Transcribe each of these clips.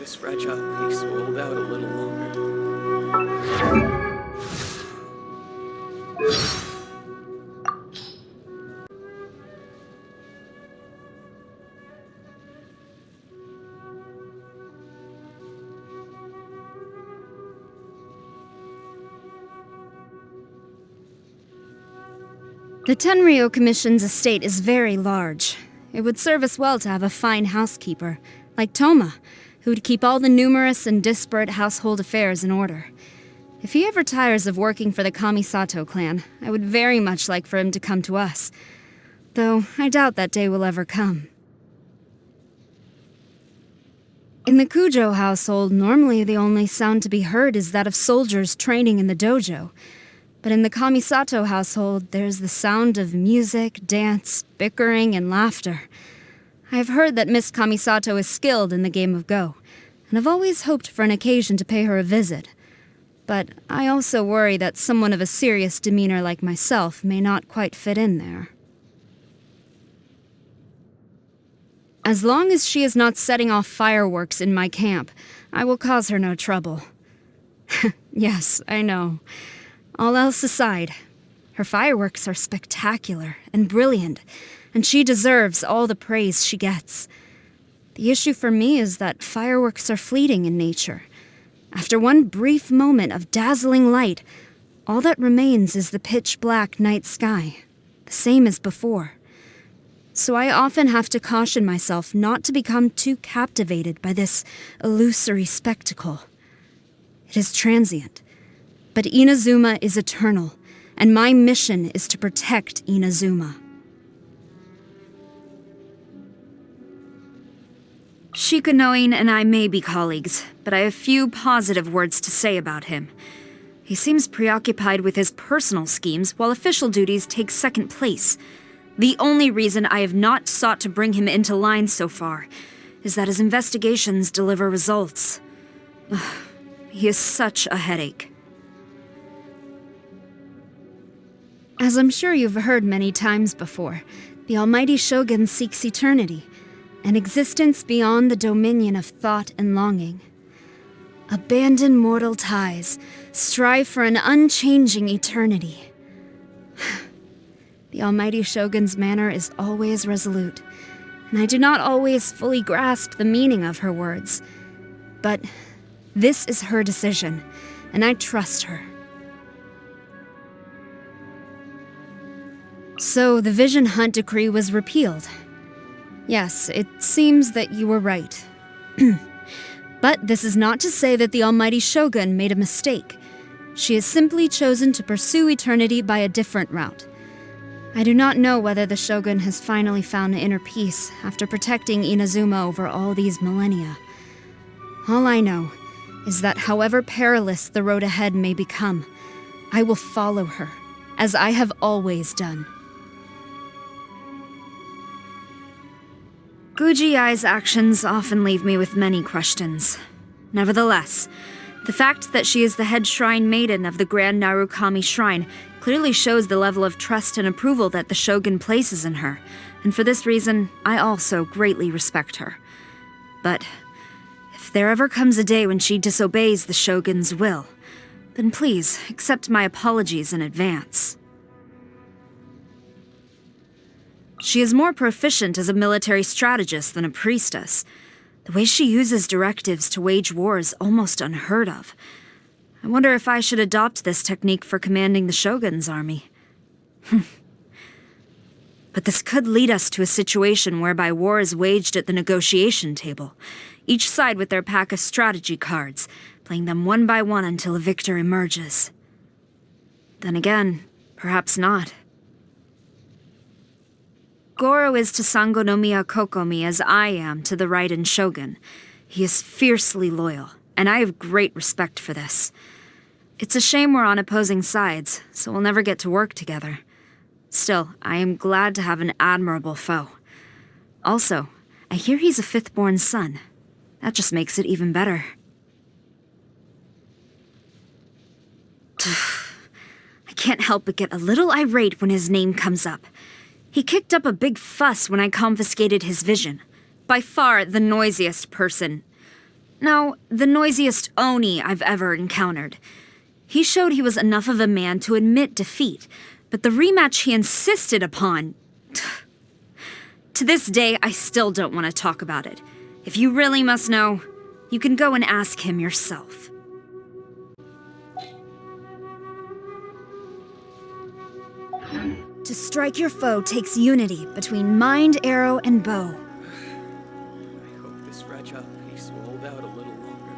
this fragile piece will hold out a little longer. The Tenryo Commission's estate is very large. It would serve us well to have a fine housekeeper, like Toma, who'd keep all the numerous and disparate household affairs in order. If he ever tires of working for the Kamisato clan, I would very much like for him to come to us. Though I doubt that day will ever come. In the Kujou household, normally the only sound to be heard is that of soldiers training in the dojo. But in the Kamisato household, there's the sound of music, dance, bickering, and laughter. I have heard that Miss Kamisato is skilled in the game of Go, and I've always hoped for an occasion to pay her a visit. But I also worry that someone of a serious demeanor like myself may not quite fit in there. As long as she is not setting off fireworks in my camp, I will cause her no trouble. Yes, I know. All else aside, her fireworks are spectacular and brilliant, and she deserves all the praise she gets. The issue for me is that fireworks are fleeting in nature. After one brief moment of dazzling light, all that remains is the pitch-black night sky, the same as before. So I often have to caution myself not to become too captivated by this illusory spectacle. It is transient. But Inazuma is eternal, and my mission is to protect Inazuma. Shikunoin and I may be colleagues, but I have few positive words to say about him. He seems preoccupied with his personal schemes while official duties take second place. The only reason I have not sought to bring him into line so far is that his investigations deliver results. He is such a headache. As I'm sure you've heard many times before, the Almighty Shogun seeks eternity, an existence beyond the dominion of thought and longing. Abandon mortal ties, strive for an unchanging eternity. The Almighty Shogun's manner is always resolute, and I do not always fully grasp the meaning of her words. But this is her decision, and I trust her. So the Vision Hunt decree was repealed. Yes, it seems that you were right. But this is not to say that the Almighty Shogun made a mistake. She has simply chosen to pursue eternity by a different route. I do not know whether the Shogun has finally found inner peace after protecting Inazuma over all these millennia. All I know is that however perilous the road ahead may become, I will follow her, as I have always done. Guji-Ai's actions often leave me with many questions. Nevertheless, the fact that she is the head shrine maiden of the Grand Narukami Shrine clearly shows the level of trust and approval that the Shogun places in her, and for this reason, I also greatly respect her. But if there ever comes a day when she disobeys the Shogun's will, then please accept my apologies in advance. She is more proficient as a military strategist than a priestess. The way she uses directives to wage war is almost unheard of. I wonder if I should adopt this technique for commanding the Shogun's army. But this could lead us to a situation whereby war is waged at the negotiation table, each side with their pack of strategy cards, playing them one by one until a victor emerges. Then again, perhaps not. Goro is to Sangonomiya Kokomi as I am to the Raiden Shogun. He is fiercely loyal, and I have great respect for this. It's a shame we're on opposing sides, so we'll never get to work together. Still, I am glad to have an admirable foe. Also, I hear he's a fifth-born son. That just makes it even better. I can't help but get a little irate when his name comes up. He kicked up a big fuss when I confiscated his vision. By far the noisiest person. Now, the noisiest Oni I've ever encountered. He showed he was enough of a man to admit defeat, but the rematch he insisted upon... To this day, I still don't want to talk about it. If you really must know, you can go and ask him yourself. To strike your foe takes unity between mind, arrow, and bow. I hope this fragile piece will hold out a little longer.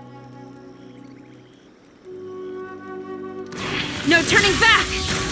No turning back!